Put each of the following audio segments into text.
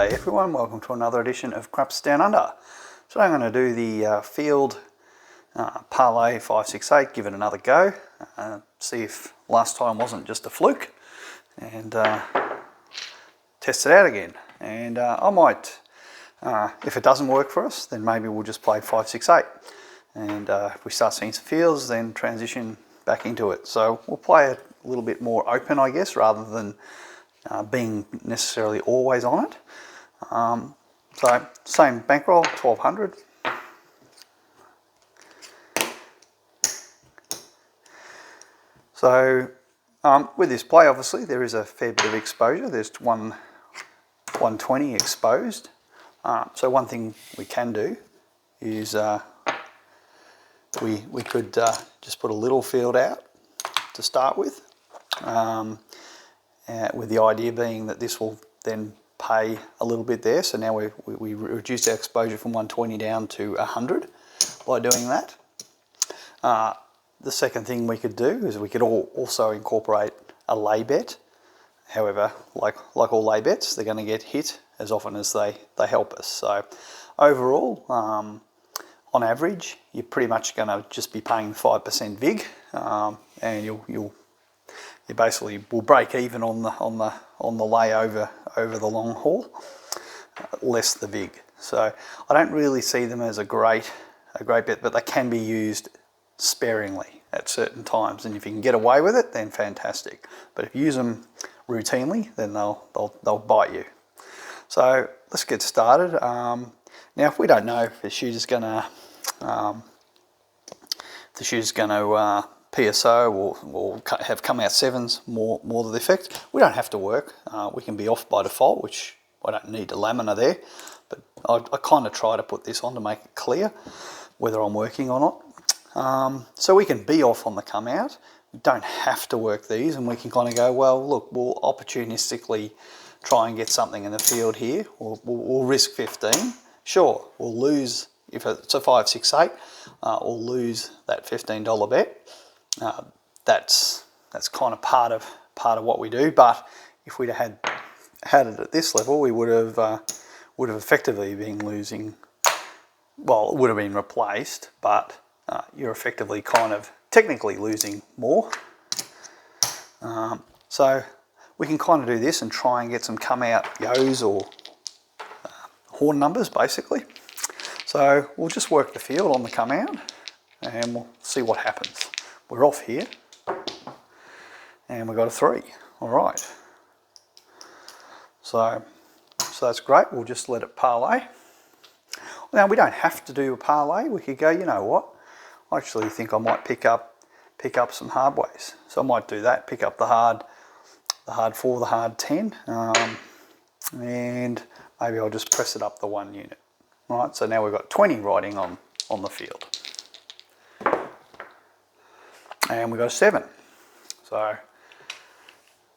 G'day everyone, welcome to another edition of Craps Down Under. Today I'm going to do the field parlay 568, give it another go, see if last time wasn't just a fluke, and test it out again. And I might, if it doesn't work for us, then maybe we'll just play 568. And if we start seeing some fields, then transition back into it. So we'll play it a little bit more open, I guess, rather than being necessarily always on it. So same bankroll, 1200. So with this play, obviously there is a fair bit of exposure. There's 120 exposed. So one thing we can do is we could just put a little field out to start with the idea being that this will then pay a little bit there. So now we reduce our exposure from 120 down to 100 by doing that. The second thing we could do is we could also incorporate a lay bet. However, like all lay bets, they're going to get hit as often as they help us. So overall, on average, you're pretty much going to just be paying 5% vig, and you basically will break even on the lay over the long haul, less the vig. So I don't really see them as a great bet, but they can be used sparingly at certain times, and if you can get away with it, then fantastic. But if you use them routinely, then they'll bite you. So let's get started. Now, if we don't know if the shooter's going to PSO or have come out sevens more to the effect, we don't have to work. We can be off by default, which I don't need a lamina there, but I kind of try to put this on to make it clear whether I'm working or not. So we can be off on the come out. We don't have to work these, and we can kind of go, well, look, we'll opportunistically try and get something in the field here. We'll risk 15. Sure, we'll lose if it's a 568. We'll lose that $15 bet. That's kind of part of what we do. But if we'd had it at this level, we would have effectively been losing. Well, it would have been replaced, but you're effectively kind of technically losing more. So we can kind of do this and try and get some come out yos or horn numbers, basically. So we'll just work the field on the come out, and we'll see what happens. We're off here, and we've got a 3. All right. So that's great. We'll just let it parlay. Now, we don't have to do a parlay. We could go, you know what? I actually think I might pick up some hard ways. So I might do that. Pick up the hard 4, the hard 10, and maybe I'll just press it up the 1 unit. All right. So now we've got 20 riding on the field. And we got a 7. So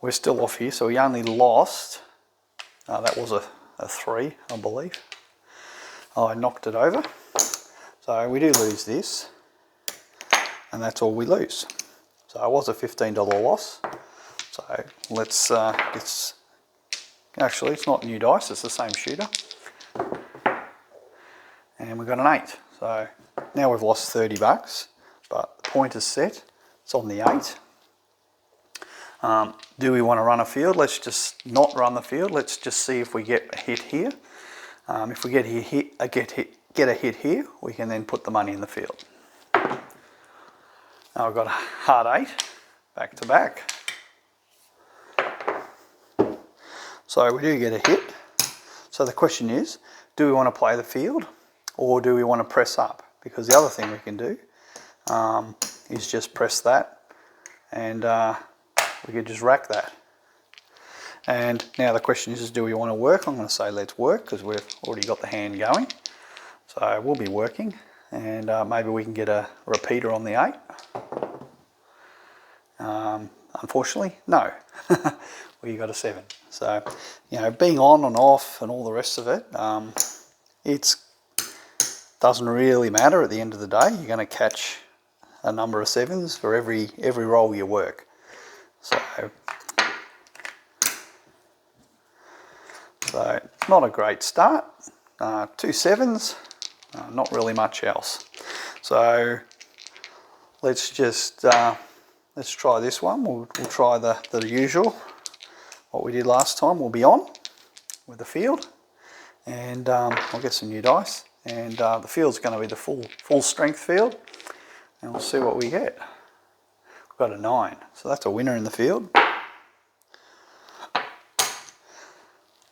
we're still off here. So we only lost, that was a 3, I believe. I knocked it over. So we do lose this, and that's all we lose. So it was a $15 loss. So let's actually, it's not new dice, it's the same shooter. And we got an 8. So now we've lost 30 bucks, but the point is set. It's on the 8. Do we want to run a field? Let's just not run the field. Let's just see if we get a hit here. If we get a hit here, we can then put the money in the field. Now I've got a hard 8, back to back. So we do get a hit. So the question is, do we want to play the field, or do we want to press up? Because the other thing we can do is just press that, and we could just rack that. And now the question is, do we want to work? I'm going to say let's work, because we've already got the hand going. So we'll be working, and maybe we can get a repeater on the 8. Unfortunately, no. We got a 7. So, you know, being on and off and all the rest of it, it doesn't really matter at the end of the day. You're going to catch a number of 7s for every roll you So not a great start. 2 sevens, not really much else. So let's just let's try this one. We'll try the usual. What we did last time will be on with the field, and I'll get some new dice. And the field's going to be the full strength field, and we'll see what we get. We've got a 9, so that's a winner in the field.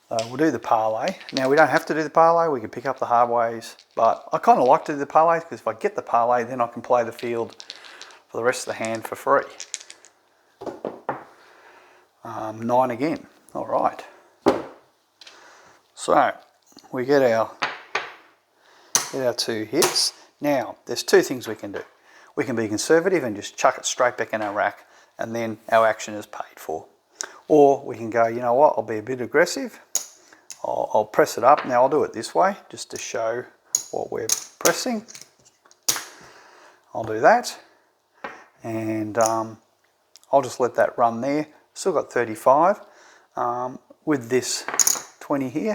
We'll do the parlay. Now we don't have to do the parlay, we can pick up the hard ways, but I kind of like to do the parlay because if I get the parlay then I can play the field for the rest of the hand for free. 9 again, all right. So we get our 2 hits. Now there's 2 things we can do. We can be conservative and just chuck it straight back in our rack and then our action is paid for. Or we can go, you know what, I'll be a bit aggressive. I'll press it up. Now I'll do it this way just to show what we're pressing. I'll do that, and I'll just let that run there. Still got 35. With this 20 here,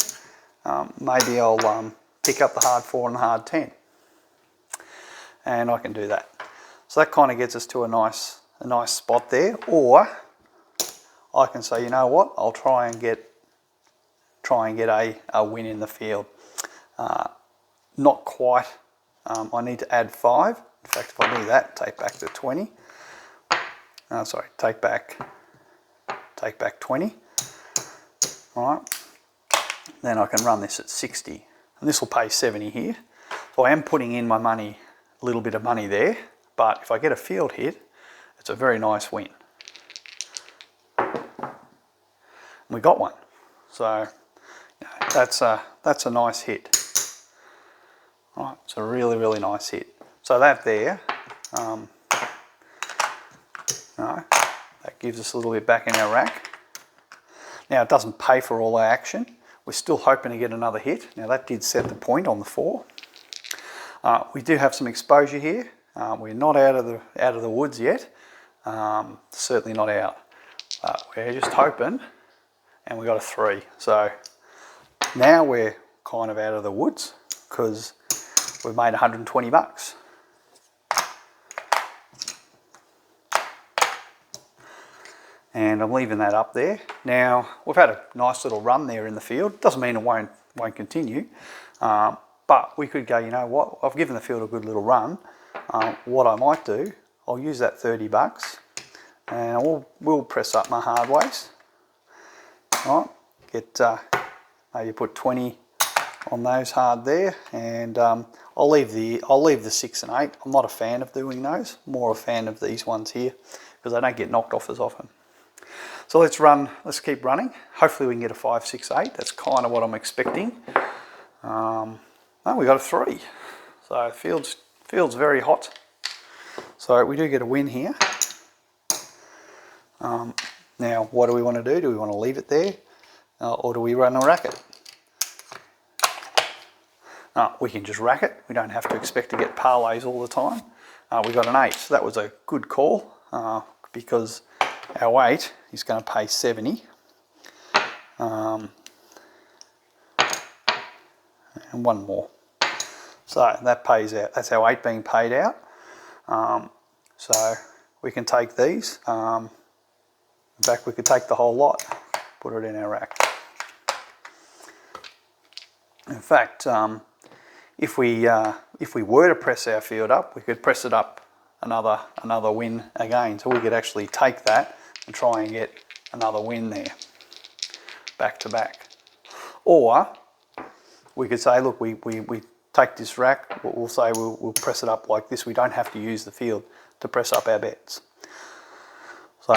maybe I'll pick up the hard 4 and the hard 10, and I can do that. So that kind of gets us to a nice spot there. Or I can say, you know what, I'll try and get a win in the field. Not quite. I need to add 5. In fact, if I do that, take back the 20. Sorry, take back 20. All right. Then I can run this at 60, and this will pay 70 here. So I am putting in my money, a little bit of money there. But if I get a field hit, it's a very nice win. We got one. So that's a nice hit. Right, it's a really nice hit. So that there, that gives us a little bit back in our rack. Now it doesn't pay for all our action. We're still hoping to get another hit. Now that did set the point on the 4. We do have some exposure here. We're not out of the woods yet. Certainly not out. We're just hoping, and we got a 3. So now we're kind of out of the woods because we've made 120 bucks. And I'm leaving that up there. Now we've had a nice little run there in the field. Doesn't mean it won't continue, but we could go, you know what, I've given the field a good little run. What I might do, I'll use that 30 bucks and we'll press up my hard ways. All right, get maybe put 20 on those hard there, and I'll leave the 6 and 8. I'm not a fan of doing those. More a fan of these ones here because they don't get knocked off as often. So let's keep running. Hopefully we can get a 5, 6, 8. That's kind of what I'm expecting. No, we got a 3. So field's very hot. So we do get a win here. Now what do we want to do? Do we want to leave it there or do we run a racket? We can just rack it. We don't have to expect to get parlays all the time. We got an 8, so that was a good call because our 8 is going to pay 70. And one more. So that pays out. That's our 8 being paid out. So we can take these. In fact, we could take the whole lot, put it in our rack. In fact, if we were to press our field up, we could press it up another win again. So we could actually take that and try and get another win there, back to back. Or we could say, look, we take this rack. We'll say we'll press it up like this. We don't have to use the field to press up our bets. So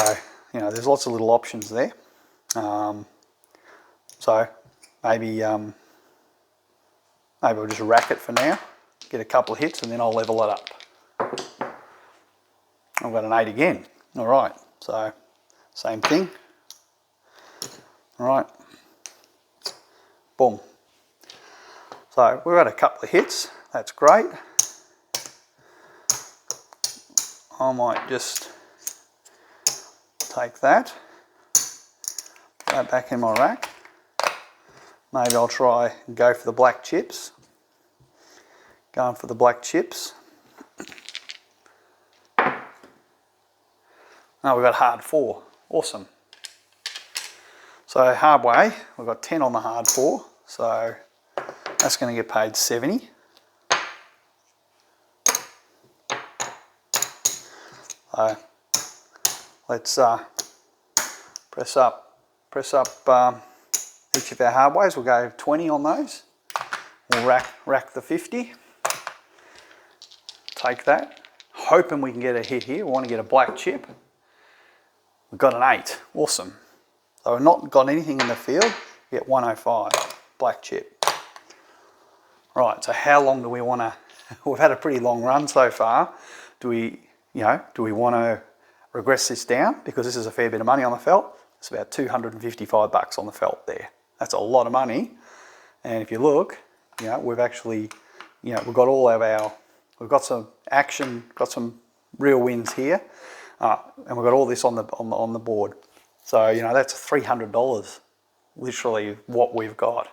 there's lots of little options there. So maybe we'll just rack it for now, get a couple of hits, and then I'll level it up. I've got an 8 again. All right, so same thing. All right, boom. So we've had a couple of hits. That's great. I might just take that, put that back in my rack. maybe I'll try and go for the black chips. Going for the black chips. Oh, we've got hard 4. Awesome. So hard way, we've got 10 on the hard 4. So that's going to get paid 70. So let's press up each of our hard ways. We'll go 20 on those. We'll rack the 50. Take that. Hoping we can get a hit here. We want to get a black chip. We've got an 8. Awesome. So we've not got anything in the field. We get 105. Black chip. Right, so how long do we want to... We've had a pretty long run so far. Do we want to regress this down? Because this is a fair bit of money on the felt. It's about 255 bucks on the felt there. That's a lot of money. And if you look, we've actually, we've got all of our... We've got some action, got some real wins here, and we've got all this on the board. So that's $300, literally what we've got.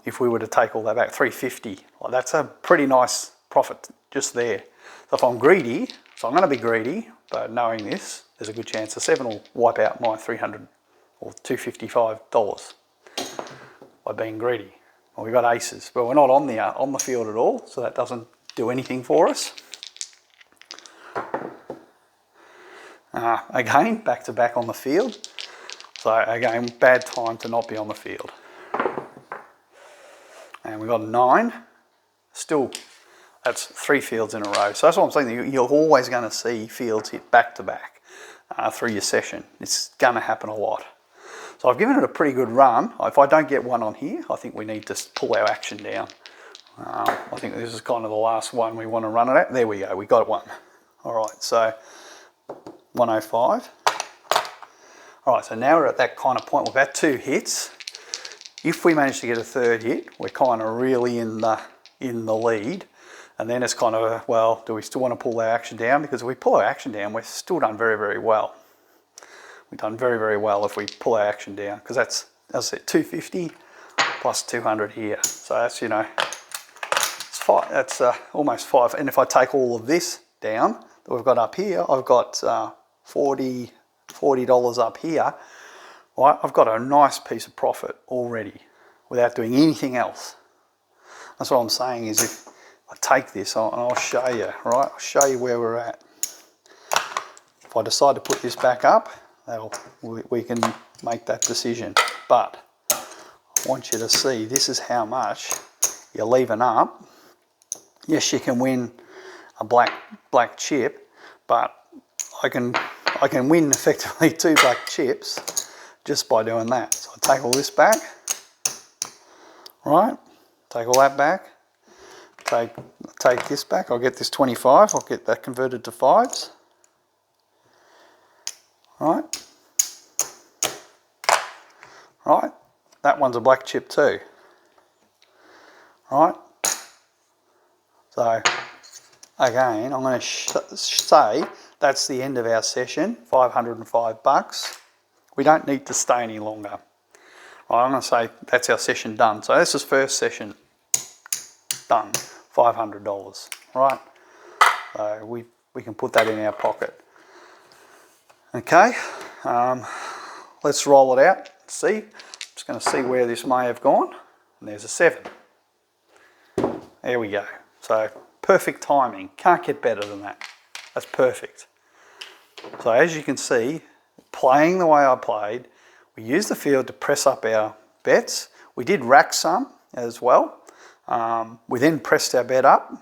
If we were to take all that back, 350. Well, that's a pretty nice profit just there. So if I'm greedy, so I'm going to be greedy, but knowing this, there's a good chance the 7 will wipe out my $300 or $255 by being greedy. Well, we've got aces, but we're not on the field at all, so that doesn't do anything for us. Again, back to back on the field. So again, bad time to not be on the field. And we've got a 9. Still, that's 3 fields in a row. So that's what I'm saying. You're always going to see fields hit back to back through your session. It's going to happen a lot. So I've given it a pretty good run. If I don't get one on here, I think we need to pull our action down. I think this is kind of the last one we want to run it at. There we go, we got one. All right, so 105. All right, so now we're at that kind of point. We've had 2 hits. If we manage to get a 3rd hit, we're kind of really in the lead. And then it's kind of, well, do we still want to pull our action down? Because if we pull our action down, we've still done very, very well. We've done very, very well if we pull our action down. Because that's, as I said, 250 plus 200 here. So that's, that's almost 5. And if I take all of this down that we've got up here, I've got $40 up here. Right, I've got a nice piece of profit already without doing anything else. That's what I'm saying is if I take this, and I'll show you, right? I'll show you where we're at. If I decide to put this back up, we can make that decision. But I want you to see this is how much you're leaving up. Yes, you can win a black chip, but I can win effectively 2 black chips just by doing that. So I take all this back, right? Take all that back. Take this back. I'll get this 25. I'll get that converted to 5s. Right. Right. That one's a black chip too. Right. So again, I'm going to say that's the end of our session. 505 bucks. We don't need to stay any longer. Right, I'm going to say that's our session done. So this is first session done. $500. Right. So we can put that in our pocket. Okay. Let's roll it out. See. I'm just going to see where this may have gone. And there's a 7. There we go. So perfect timing. Can't get better than that. That's perfect. So as you can see, playing the way I played, we used the field to press up our bets. We did rack some as well. We then pressed our bet up.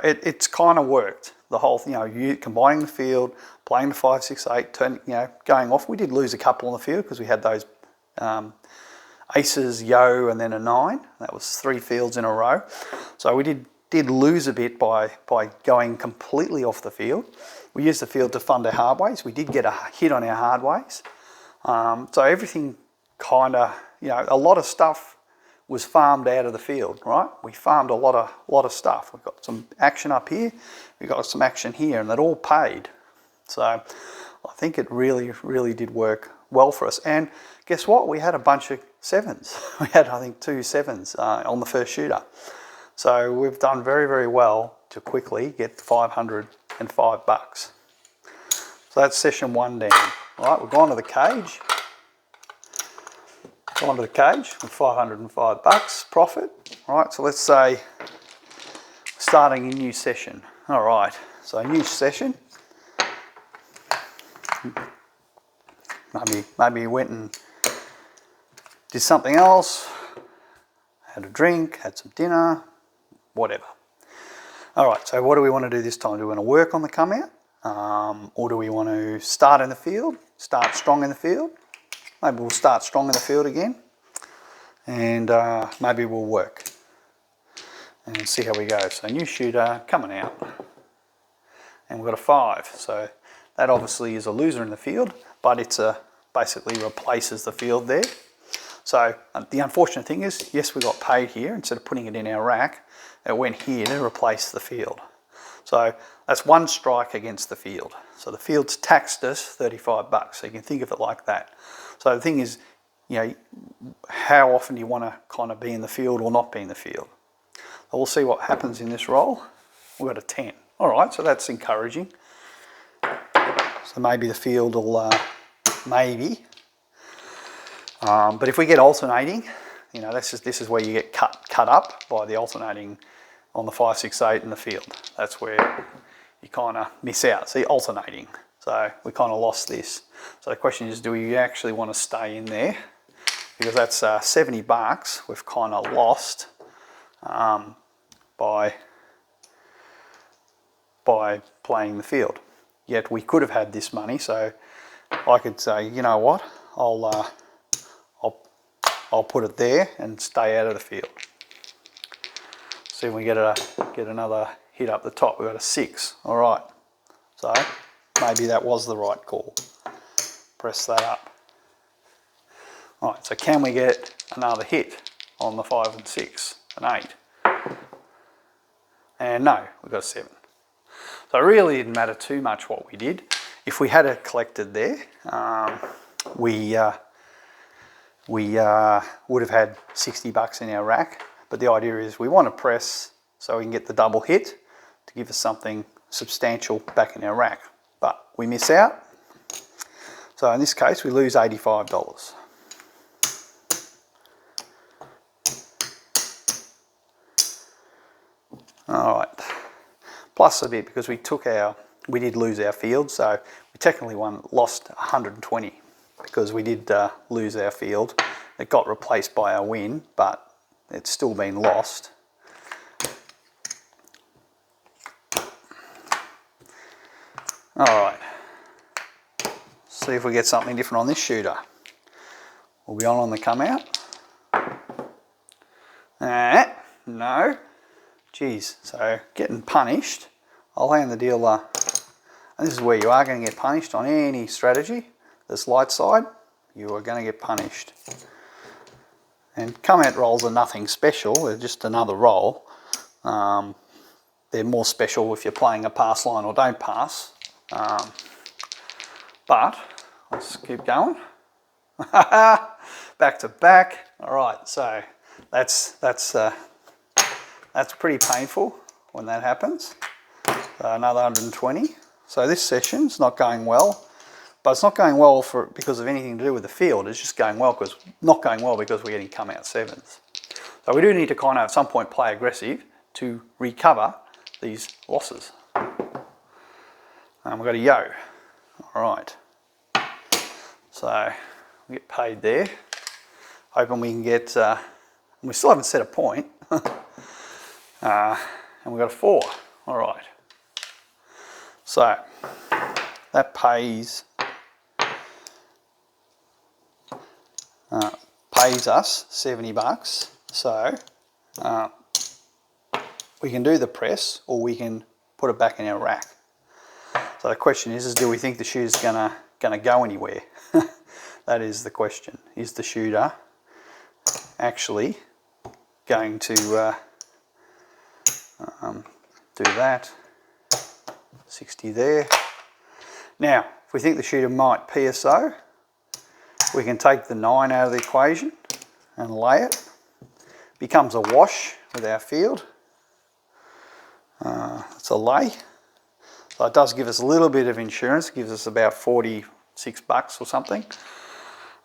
It's kind of worked. The whole thing, you combining the field, playing the 5, 6, 8, going off. We did lose a couple on the field because we had those aces, yo, and then a 9. That was 3 fields in a row. So we did lose a bit by going completely off the field. We used the field to fund our hard ways. We did get a hit on our hard ways. So everything kind of, a lot of stuff was farmed out of the field, right? We farmed a lot of stuff. We've got some action up here. We've got some action here, and that all paid. So I think it really, really did work well for us. And guess what? We had a bunch of 7s. We had, I think, 2 7s on the first shooter. So we've done very, very well to quickly get $505. So that's session 1 down. All right, we've gone to the cage. Gone to the cage with $505 profit. All right, so let's say starting a new session. All right, so a new session. Maybe you went and did something else, had a drink, had some dinner, whatever. All right, so what do we want to do this time? Do we want to work on the come out? Or do we want to start in the field, start strong in the field? Maybe we'll start strong in the field again, and maybe we'll work and see how we go. So new shooter coming out, and we've got a 5. So that obviously is a loser in the field, but it's basically replaces the field there. So the unfortunate thing is, yes, we got paid here. Instead of putting it in our rack, it went here to replace the field. So that's 1 strike against the field. So the field's taxed us $35. So you can think of it like that. So the thing is, you know, how often do you want to kind of be in the field or not be in the field? So we'll see what happens in this roll. We've got a 10. All right, so that's encouraging. So maybe the field will, maybe. But if we get alternating, you know, this is where you get cut up by the alternating on the 5, 6, 8 in the field. That's where you kind of miss out. See, alternating. So we kind of lost this. So the question is, do we actually want to stay in there? Because that's $70 we've kind of lost by playing the field. Yet we could have had this money, so I could say, you know what, I'll put it there and stay out of the field. See if we get another hit up the top. We've got a 6. All right. So maybe that was the right call. Press that up. All right. So can we get another hit on the 5 and 6 and 8? And no, we've got a 7. So it really didn't matter too much what we did. If we had it collected there, we would have had $60 in our rack. But the idea is we want to press so we can get the double hit to give us something substantial back in our rack. But we miss out. So in this case, we lose $85. All right. Plus a bit because we did lose our field. So we technically lost 120 because we did lose our field. It got replaced by our win, but it's still been lost. All right. See if we get something different on this shooter. We'll be on the come out. No. Geez, so getting punished. I'll hand the dealer, and this is where you are going to get punished on any strategy. This light side, you are going to get punished. And come out rolls are nothing special, they're just another roll. They're more special if you're playing a pass line or don't pass. But let's keep going. Back to back. All right, so that's pretty painful when that happens. Another 120. So this session's not going well, but it's not going well because of anything to do with the field. It's just not going well because we're getting come out 7s. So we do need to kind of at some point play aggressive to recover these losses. We've got a yo. All right. So we get paid there. Hoping we can get, we still haven't set a point. And we've got a 4. All right. So that pays us $70. So we can do the press or we can put it back in our rack. So the question is do we think the shooter's gonna go anywhere? That is the question. Is the shooter actually going to do that? 60 there. Now, if we think the shooter might PSO, We can take the 9 out of the equation and lay it. Becomes a wash with our field. It's a lay. So it does give us a little bit of insurance. It gives us about 46 bucks or something.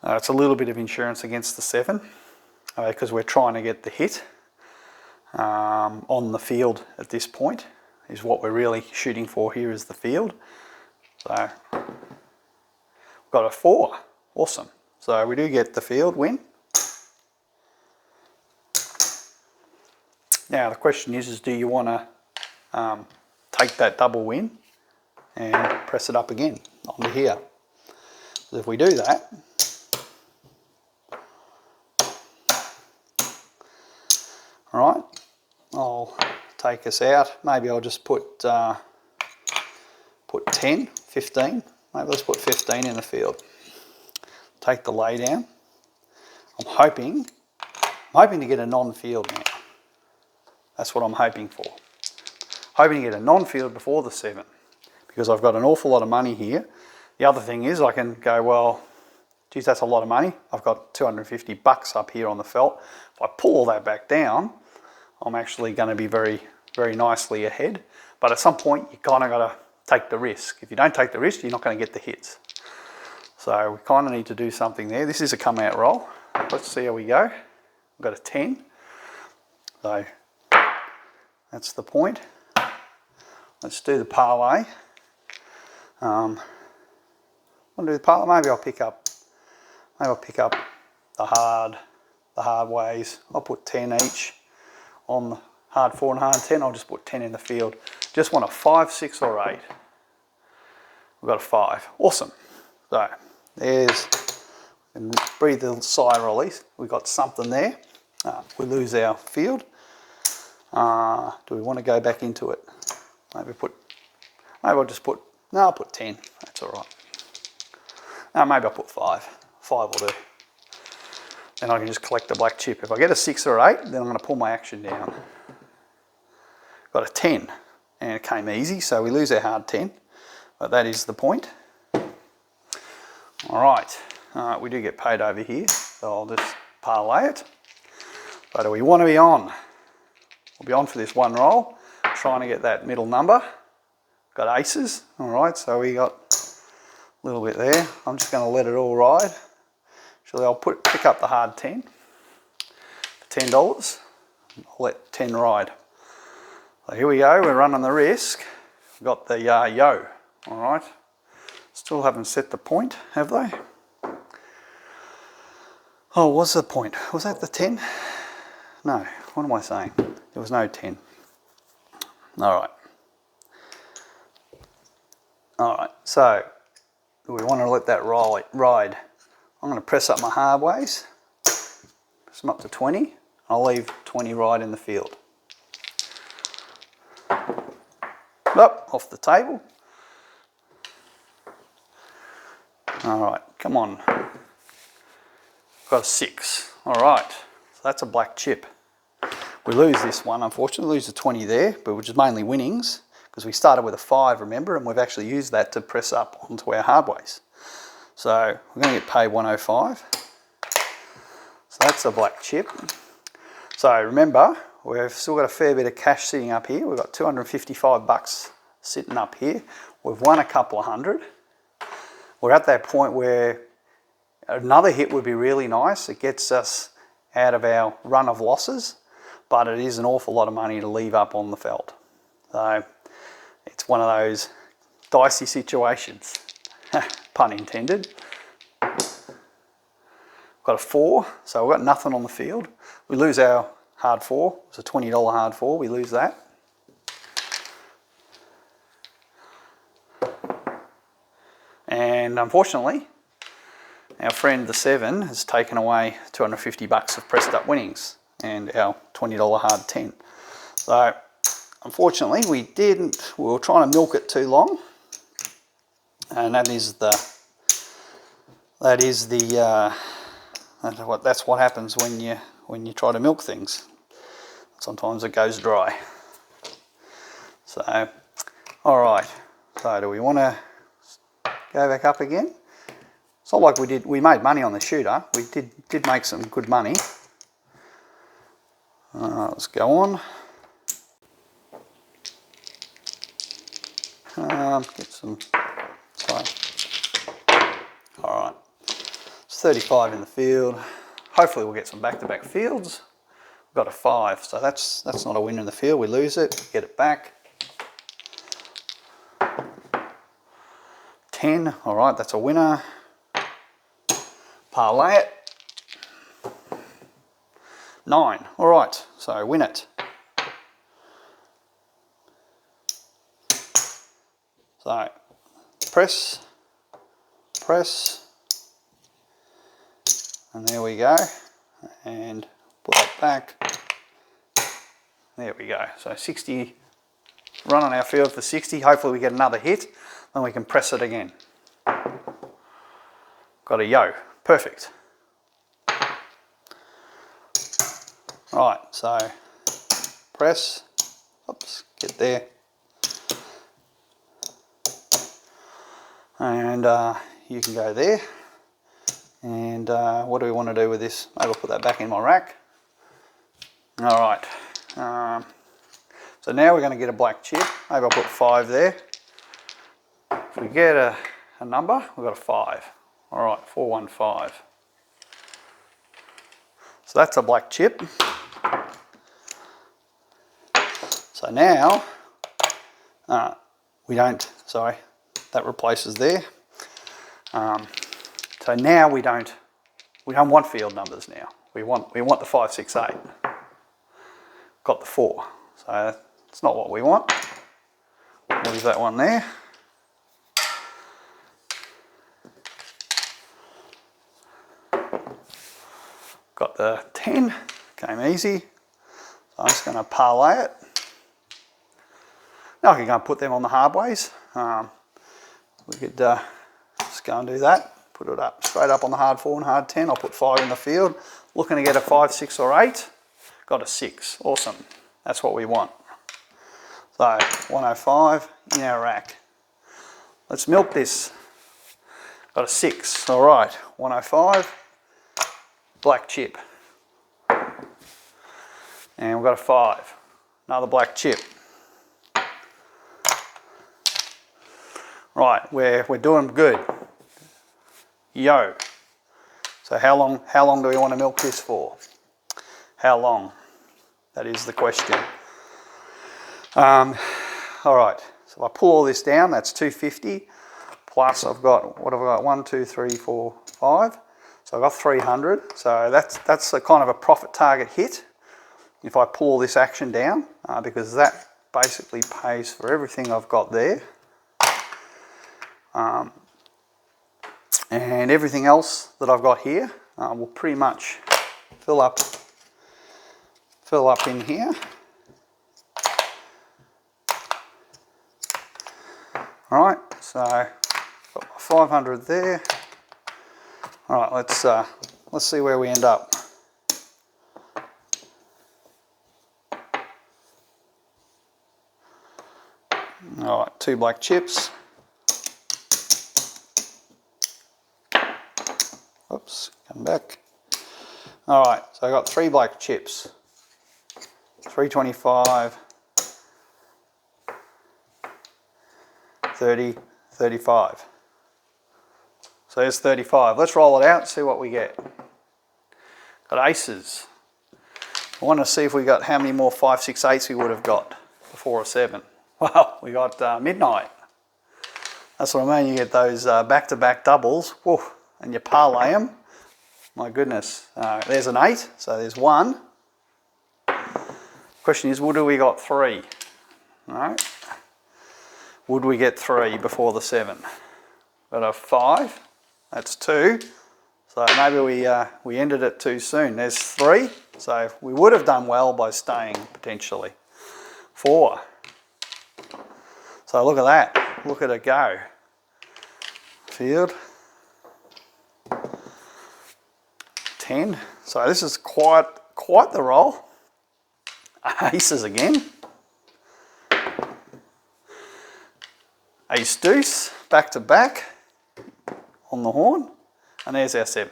It's a little bit of insurance against the 7 because we're trying to get the hit on the field at this point is what we're really shooting for here is the field. So we've got a 4. Awesome. So we do get the field win. Now the question is do you want to take that double win and press it up again onto here? So if we do that, all right, I'll take us out. Maybe I'll just put 10, 15. Maybe let's put 15 in the field. Take the lay down. I'm hoping to get a non-field now. That's what I'm hoping for. Hoping to get a non-field before the 7 because I've got an awful lot of money here. The other thing is I can go, well, geez, that's a lot of money. I've got 250 bucks up here on the felt. If I pull all that back down, I'm actually going to be very, very nicely ahead. But at some point, you kind of got to take the risk. If you don't take the risk, you're not going to get the hits. So we kind of need to do something there. This is a come out roll. Let's see how we go. We've got a 10. So that's the point. Let's do the parlay. I'll do the parlay. Maybe I'll pick up the hard ways. I'll put 10 each on the hard 4 and hard 10. I'll just put 10 in the field. Just want a 5, 6 or 8. We've got a 5. Awesome. So there's, and breathe a sigh of release. We've got something there. We lose our field. Do we want to go back into it? Maybe I'll just put, no, I'll put 10. That's all right. No, maybe I'll put 5. 5 will do. Then I can just collect the black chip. If I get a 6 or 8, then I'm going to pull my action down. Got a 10, and it came easy, so we lose our hard 10, but that is the point. All right, we do get paid over here, so I'll just parlay it. But do we want to be on? We'll be on for this one roll, trying to get that middle number. Got aces, all right, so we got a little bit there. I'm just going to let it all ride. Actually, I'll pick up the hard 10 for $10. I'll let 10 ride. So here we go, we're running the risk. We've got the yo, all right. Still haven't set the point, have they? Oh, what's the point? Was that the 10? No, what am I saying? There was no 10. All right. All right, so do we want to let that ride? I'm going to press up my hard ways, press them up to 20. I'll leave 20 ride in the field. Up, off the table. All right, come on. Got a 6. All right, so that's a black chip. We lose this one, unfortunately, lose the 20 there, but which is mainly winnings because we started with a 5, remember, and we've actually used that to press up onto our hardways. So we're going to get paid 105. So that's a black chip. So remember, we've still got a fair bit of cash sitting up here. We've got 255 bucks sitting up here. We've won a couple of hundred. We're at that point where another hit would be really nice. It gets us out of our run of losses, but it is an awful lot of money to leave up on the felt. So it's one of those dicey situations, pun intended. Got a 4, so we've got nothing on the field. We lose our hard 4. It's a $20 hard 4. We lose that. And unfortunately, our friend the 7 has taken away 250 bucks of pressed up winnings and our $20 hard 10. So unfortunately, we were trying to milk it too long, and that's what happens when you try to milk things. Sometimes it goes dry. So, all right. So do we want to go back up again? It's not like we made money on the shooter. We did make some good money. Let's go on. Get some, sorry. All right, it's 35 in the field. Hopefully we'll get some back-to-back fields. We've got a 5, so that's not a win in the field. We lose it, get it back. 10, all right, that's a winner. Parlay it. 9, all right, so win it. So press, and there we go, and put it back. There we go. So 60, run on our field for 60. Hopefully we get another hit, then we can press it again. Got a yo, perfect. Right, so press, oops, get there. And you can go there. And what do we want to do with this? Maybe I'll put that back in my rack. All right. So now we're going to get a black chip. Maybe I'll put 5 there. If we get a number, we've got a 5. All right, 415. So that's a black chip. So now, we don't, sorry, that replaces there. So now we don't want field numbers now. We want the 5, 6, 8. Got the 4. So it's not what we want. Leave that one there. Got the 10. Came easy. So I'm just going to parlay it. Now I can go and put them on the hard ways. We could just go and do that. Put it up straight up on the hard 4 and hard 10. I'll put 5 in the field. Looking to get a 5, 6 or 8. Got a 6. Awesome. That's what we want. So 105 in our rack. Let's milk this. Got a 6. All right. 105. Black chip. And we've got a 5. Another black chip. Right, we're doing good. Yo. So how long do we want to milk this for? How long? That is the question. All right, so if I pull all this down, that's 250. Plus I've got, what have I got? 1, 2, 3, 4, 5. So I've got 300. So that's a kind of a profit target hit if I pull all this action down, because that basically pays for everything I've got there. And everything else that I've got here will pretty much fill up in here. All right, so got my 500 there. All right, let's see where we end up. All right, 2 black chips. Oops, come back. All right, so I got 3 black chips. 325, 30, 35. So there's 35. Let's roll it out and see what we get. Got aces. I want to see if we got how many more 5, 6, 8s we would have got before a 7. Well, we got midnight. That's what I mean. You get those back-to-back doubles. Whoa. And you parlay them. My goodness. There's an 8, so there's 1. Question is, would we got 3? No. Would we get 3 before the 7? Got a 5. That's 2. So maybe we ended it too soon. There's 3. So we would have done well by staying potentially. 4. So look at that. Look at it go. Field. 10. So this is quite the roll. Aces again. Ace deuce, back to back on the horn. and there's our 7.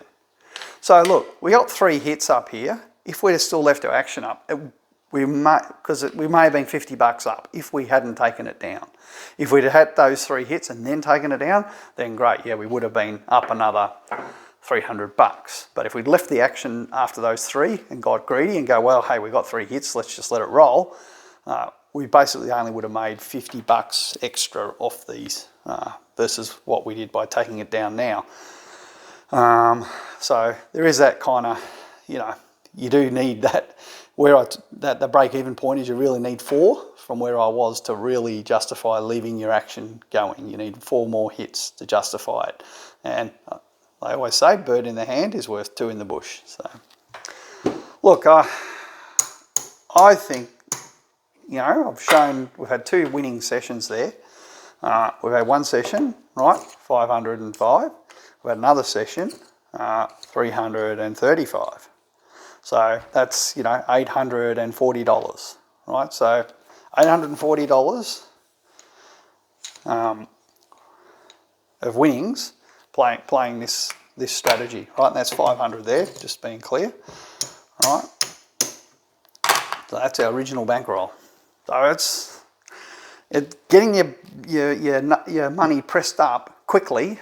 So look, we got 3 hits up here. If we'd have still left our action up, we may have been $50 up if we hadn't taken it down. If we'd have had those 3 hits and then taken it down, then great, yeah, we would have been up another $300. But if we'd left the action after those 3 and got greedy and go, well, hey, we got 3 hits, let's just let it roll, we basically only would have made $50 extra off these versus what we did by taking it down now. So there is that kind of, you know, you do need that. That the break-even point is you really need 4 from where I was to really justify leaving your action going. You need 4 more hits to justify it. And they always say bird in the hand is worth 2 in the bush. So look, I think, you know, I've shown we've had 2 winning sessions there. We've had one session, right, 505. We've had another session, 335. So that's, you know, $840, right? So $840 of winnings playing this strategy, right? And that's 500 there, just being clear, right? So that's our original bankroll. So it's getting your money pressed up quickly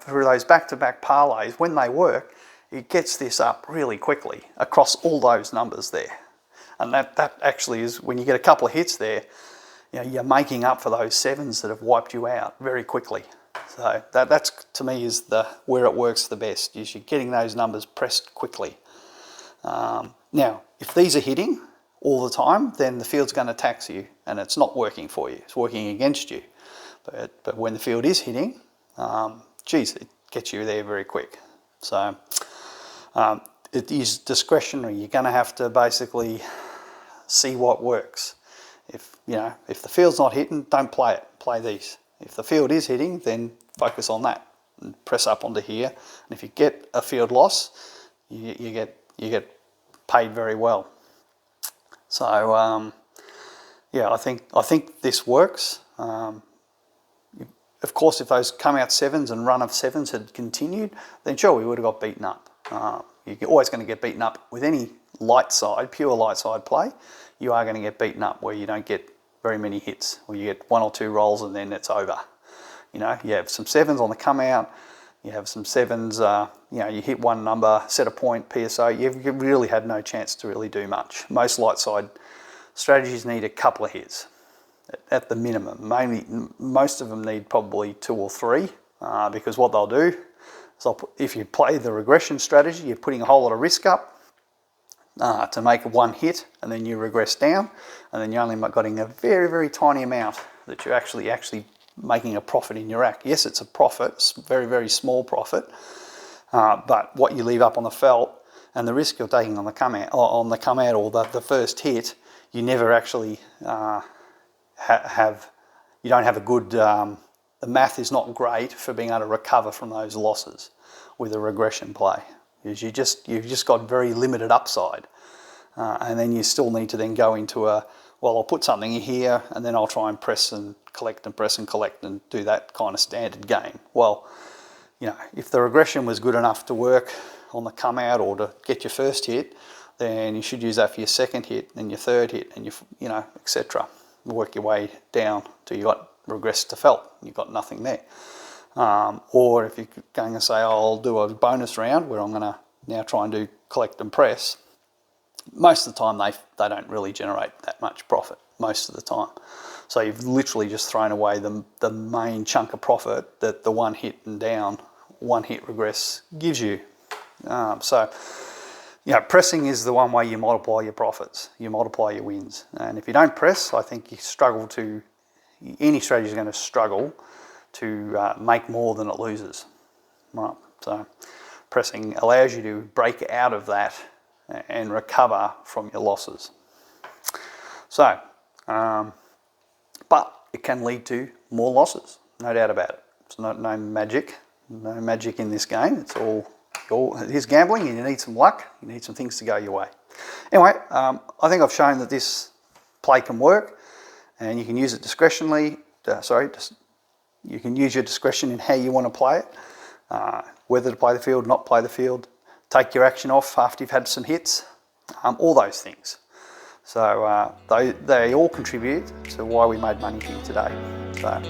through those back-to-back parlays. When they work, it gets this up really quickly across all those numbers there. And that actually is, when you get a couple of hits there, you know, you're making up for those 7s that have wiped you out very quickly. So that's to me is where it works the best, is you're getting those numbers pressed quickly. Now, if these are hitting all the time, then the field's going to tax you and it's not working for you. It's working against you. But when the field is hitting, geez, it gets you there very quick. So it is discretionary. You're going to have to basically see what works. If the field's not hitting, don't play it. Play these. If the field is hitting, then focus on that and press up onto here. And if you get a field loss, you get paid very well. So yeah, I think this works. Of course, if those come out 7s and run of 7s had continued, then sure, we would have got beaten up. You're always going to get beaten up with any light side, pure light side play. You are going to get beaten up where you don't get very many hits, or you get 1 or 2 rolls and then it's over. You know, you have some 7s on the come out, you have some 7s, you know, you hit one number, set a point, PSO, you really had no chance to really do much. Most light side strategies need a couple of hits at the minimum. Mainly, most of them need probably 2 or 3 because what they'll do is if you play the regression strategy, you're putting a whole lot of risk up to make 1 hit, and then you regress down, and then you're only getting a very, very tiny amount that you're actually making a profit in your rack. Yes, it's a profit, very, very small profit, but what you leave up on the felt and the risk you're taking on the come out, or the first hit, you never actually you don't have a good, the math is not great for being able to recover from those losses with a regression play. Because you've just got very limited upside. And then you still need to then go into well, I'll put something in here and then I'll try and press and collect and press and collect and do that kind of standard game. Well, you know, if the regression was good enough to work on the come out or to get your first hit, then you should use that for your second hit and your third hit and you know, etc. Work your way down till you got regressed to felt. You've got nothing there. Or if you're going to say, oh, I'll do a bonus round where I'm going to now try and do collect and press, most of the time they don't really generate that much profit, most of the time. So you've literally just thrown away the main chunk of profit that the 1 hit and down, 1 hit regress gives you. So, you know, pressing is the one way you multiply your profits, you multiply your wins. And if you don't press, I think any strategy is going to struggle to make more than it loses. Right. So pressing allows you to break out of that and recover from your losses. So, but it can lead to more losses, no doubt about it. It's no magic in this game. It's all it is gambling, and you need some luck. You need some things to go your way. Anyway, I think I've shown that this play can work, and you can use it discretionally. You can use your discretion in how you want to play it. whether to play the field, not play the field, take your action off after you've had some hits, all those things. So they all contribute to why we made money here today. So